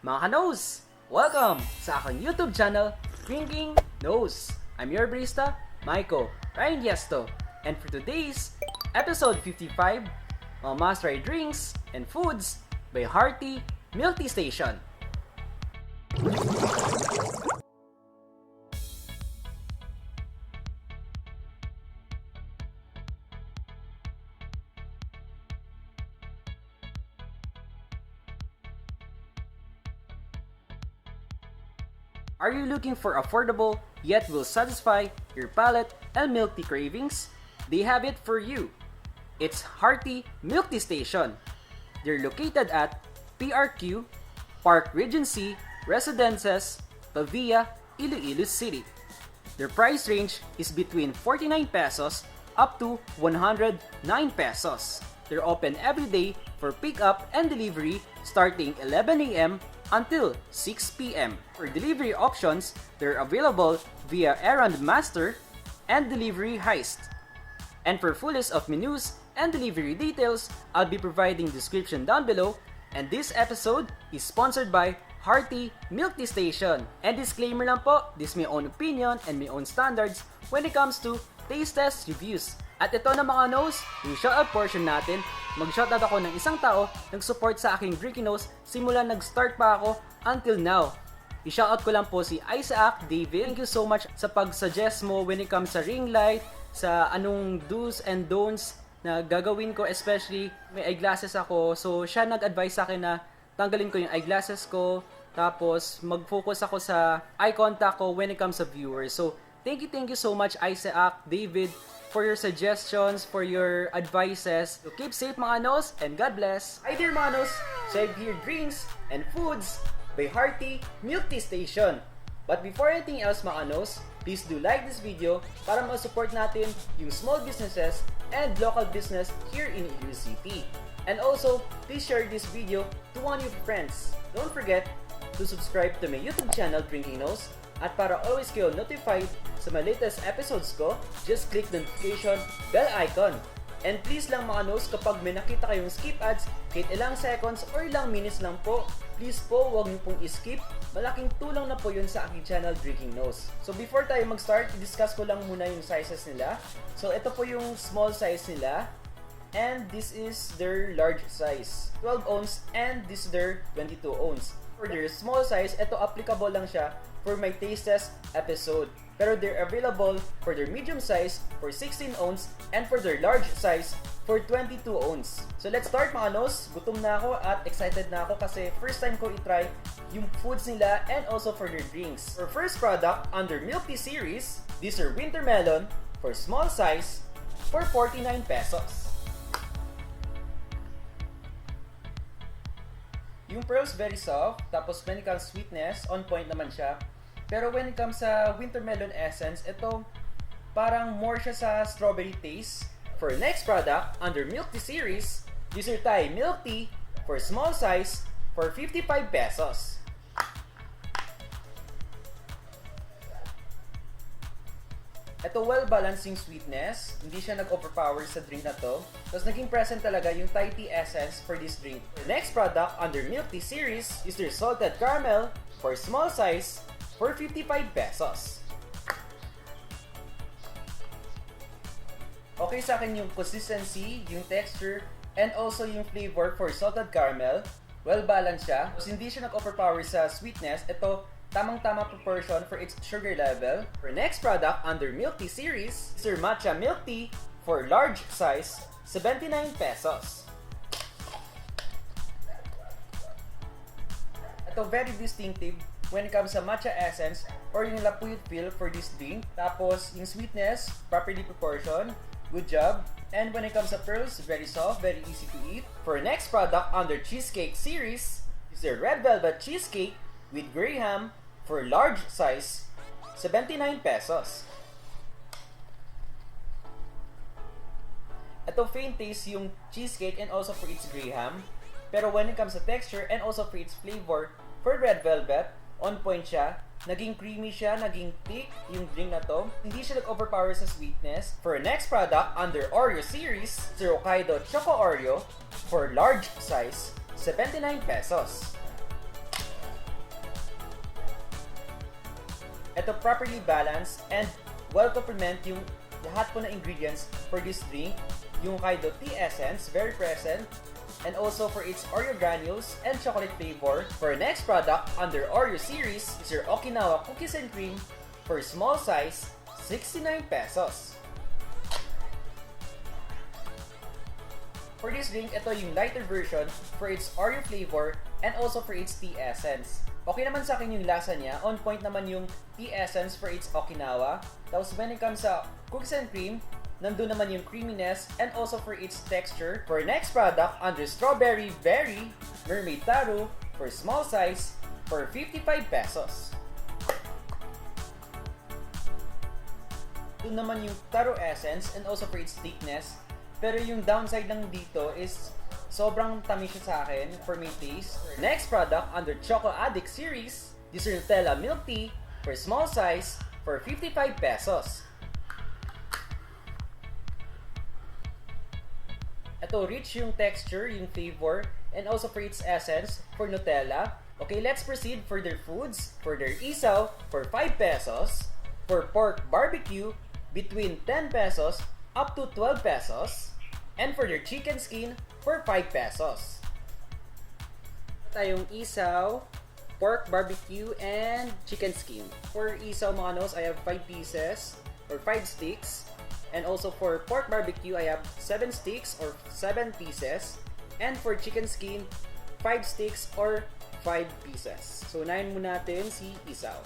Mga ka-nose! Welcome sa aking YouTube channel, Drinking Nose. I'm your barista, Maiko Ryan Yesto. And for today's episode 55, mga must-try drinks and foods by Hearty Milktea Station. Are you looking for affordable yet will satisfy your palate and milk tea cravings? They have it for you. It's Hearty Milktea Station. They're located at PRQ, Parc Regency, Residences, Pavia, Iloilo City. Their price range is between 49 pesos up to 109 pesos. They're open every day for pickup and delivery starting 11 a.m. until 6 p.m. For delivery options, they're available via Errands Master and Delivery Heist. And for full list of menus and delivery details, I'll be providing description down below. And this episode is sponsored by Hearty Milktea Station. And disclaimer lang po, this is my own opinion and my own standards when it comes to taste test reviews. At ito na mga nose, yung shoutout portion natin. Mag-shoutout ako ng isang tao nag-support sa aking Drinking Nose simula nag-start pa ako until now. I-shoutout ko lang po si Isaw, David. Thank you so much sa pag-suggest mo when it comes sa ring light, sa anong do's and don'ts na gagawin ko, especially may eyeglasses ako. So siya nag-advise sa akin na tanggalin ko yung eyeglasses ko, tapos mag-focus ako sa eye contact ko when it comes sa viewers. So thank you so much Isaw, David, for your suggestions, for your advices. So keep safe mga nos, and God bless. Hi there mga nos! So I have here drinks and foods by Hearty Milktea Station. But before anything else mga nos, please do like this video para ma-support natin yung small businesses and local business here in Iloilo City. And also, please share this video to one of your friends. Don't forget to subscribe to my YouTube channel, Drinking Nose. At para always kayo notified sa my latest episodes ko, just click the notification bell icon. And please lang mga nose, kapag may nakita kayong skip ads, kahit ilang seconds or ilang minutes lang po, please po huwag niyo pong i-skip. Malaking tulong na po yun sa aking channel, Drinking Nose. So before tayo mag-start, i-discuss ko lang muna yung sizes nila. So ito po yung small size nila. And this is their large size, 12 ounce, and this is their 22 ounce. For their small size, ito applicable lang siya for my taste test episode. Pero they're available for their medium size for 16 ounce and for their large size for 22 ounce. So let's start mga nos. Gutom na ako at excited na ako kasi first time ko i-try yung foods nila and also for their drinks. For first product under Milktea series, these are Wintermelon for small size for 49 pesos. Yung pearls very soft, tapos when it comes sweetness, on point naman siya. Pero when it comes sa Wintermelon essence, ito parang more siya sa strawberry taste. For next product, under Milktea series, this is Thai milk tea for small size for 55 pesos. Ito well-balanced yung sweetness, hindi siya nag-overpower sa drink na to. Tapos naging present talaga yung Thai tea essence for this drink. The next product under Milktea series is their salted caramel for small size for 55 pesos. Okay sa akin yung consistency, yung texture, and also yung flavor for salted caramel. Well-balanced siya. Tapos hindi siya nag-overpower sa sweetness. Ito, tamang-tama proportion for its sugar level. For next product under Milktea series is their Matcha milk tea for large size, 79 pesos. Ito very distinctive when it comes sa matcha essence or yung lapuyot feel for this drink. Tapos yung sweetness, properly proportioned. Good job. And when it comes sa pearls, very soft, very easy to eat. For next product under cheesecake series is their red velvet cheesecake with graham for large size, 79 pesos. Ito faint taste yung cheesecake and also for its graham. Pero when it comes to texture and also for its flavor, for red velvet, on point siya. Naging creamy siya, naging thick yung drink na to. Hindi siya nag-overpower sa sweetness. For next product under Oreo series, is Hokkaido Choco Oreo for large size, 79 pesos. Ito properly balanced and well complement yung lahat po ng ingredients for this drink. Yung Hokkaido tea essence, very present. And also for its Oreo granules and chocolate flavor. For our next product under Oreo series is your Okinawa cookies and cream for small size, 69 pesos. For this drink, ito yung lighter version for its Oreo flavor and also for its tea essence. Okay naman sa akin yung lasa niya. On point naman yung tea essence for its Okinawa. Tapos when it comes sa cookies and cream, nandun naman yung creaminess and also for its texture. For next product, under Strawberry Berry Mermaid Taro for small size for 55 pesos. Doon naman yung Taro essence and also for its thickness. Pero yung downside lang dito is sobrang tamis siya sa akin for my taste. Next product under Choco Addict series, this is Nutella Milktea for small size for 55 pesos. Ito, rich yung texture, yung flavor, and also for its essence for Nutella. Okay, let's proceed for their foods. For their Isaw for 5 pesos. For pork barbecue, between 10 pesos up to 12 pesos. And for their chicken skin, for 5 pesos. Tayong Isaw, pork barbecue, and chicken skin. For Isaw mga nos, I have 5 pieces or 5 sticks. And also for pork barbecue, I have 7 sticks or 7 pieces. And for chicken skin, 5 sticks or 5 pieces. So, unahin muna natin si Isaw.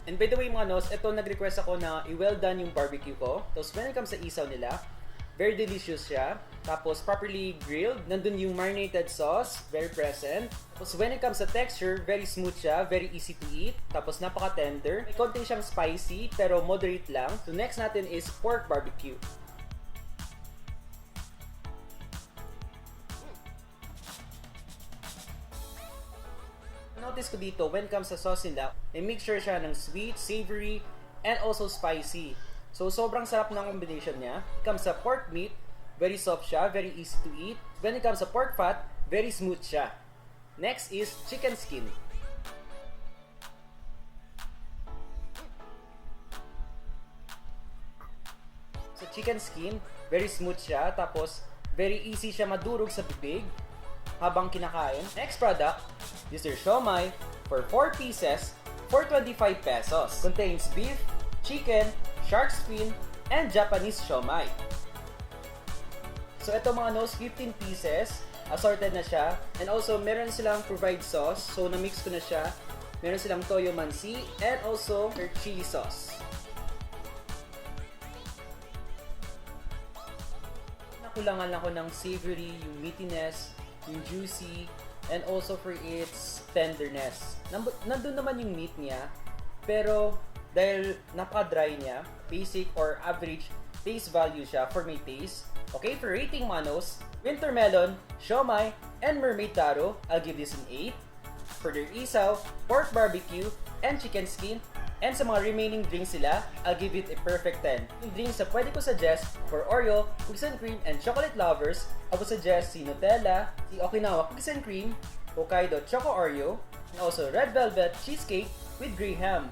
And by the way mga nos, ito nag-request ako na i-well done yung barbecue ko. Tapos when it comes sa isaw nila, very delicious siya. Tapos properly grilled. Nandun yung marinated sauce, very present. Tapos when it comes sa texture, very smooth siya, very easy to eat. Tapos napaka-tender. May konting siyang spicy, pero moderate lang. So next natin is pork barbecue. Notice ko dito, when it comes sa sauce nila, may mixture siya ng sweet, savory, and also spicy. So, sobrang sarap ng combination niya. When it comes sa pork meat, very soft siya, very easy to eat. When it comes sa pork fat, very smooth siya. Next is chicken skin. So, chicken skin, very smooth siya, tapos very easy siya madurog sa bibig habang kinakain. Next product, this is Siomai for 4 pieces for 25 pesos. Contains beef, chicken, shark fin, and Japanese siomai. So ito mga nos, 15 pieces, assorted na siya. And also meron silang provide sauce, so na-mix ko na siya. Meron silang toyo mansi and also their chili sauce. Nakulangan lang ko ng savory, yung meatiness, yung juicy, and also for its tenderness. Nandun naman yung meat niya, pero dahil napaka-dry niya, basic or average taste value siya for my taste. Okay, for rating manos, Wintermelon, Siomai, and Mermaid Taro, I'll give this an 8. For their Isaw, pork barbecue, and chicken skin, and sa mga remaining drinks sila, I'll give it a perfect 10. Yung drinks na pwede ko suggest for Oreo, cookies and cream, and chocolate lovers, I would suggest si Nutella, si Okinawa cookies and cream, Hokkaido Choco Oreo, and also red velvet cheesecake with grey ham.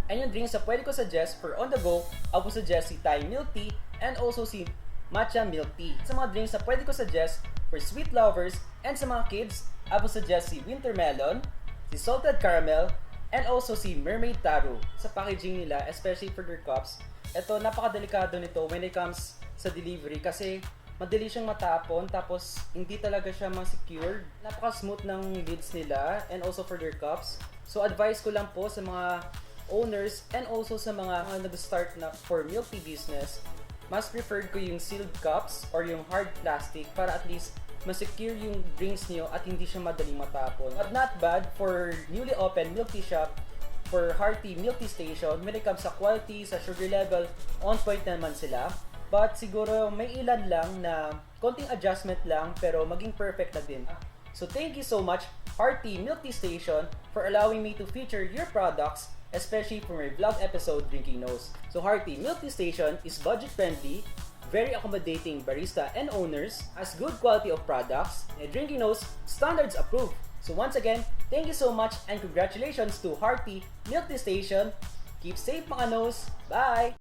And yung drinks na pwede ko suggest for on the go, I would suggest si Thai milk tea and also si Matcha milk tea. Sa mga drinks na pwede ko suggest for sweet lovers and sa mga kids, I would suggest si Wintermelon, si salted caramel, and also si Mermaid Taro. Sa packaging nila, especially for their cups, ito napakadelikado nito when it comes sa delivery kasi madali siyang matapon tapos hindi talaga siya ma-secured. Napaka-smooth ng lids nila and also for their cups. So advice ko lang po sa mga owners and also sa mga nag-start na for milk tea business, mas preferred ko yung sealed cups or yung hard plastic para at least ma-secure yung drinks niyo at hindi siya madaling matapon. But not bad for newly opened milk tea shop for Hearty Milk Tea Station when it comes sa quality, sa sugar level, on point naman sila. But siguro may ilan lang na konting adjustment lang pero maging perfect na din. So thank you so much Hearty Milk Tea Station for allowing me to feature your products, especially for my vlog episode Drinking Nose. So Hearty Milk Tea Station is budget friendly, very accommodating barista and owners, has good quality of products, and drinking nose standards approved. So once again, thank you so much and congratulations to Hearty Milktea Station. Keep safe mga nose. Bye!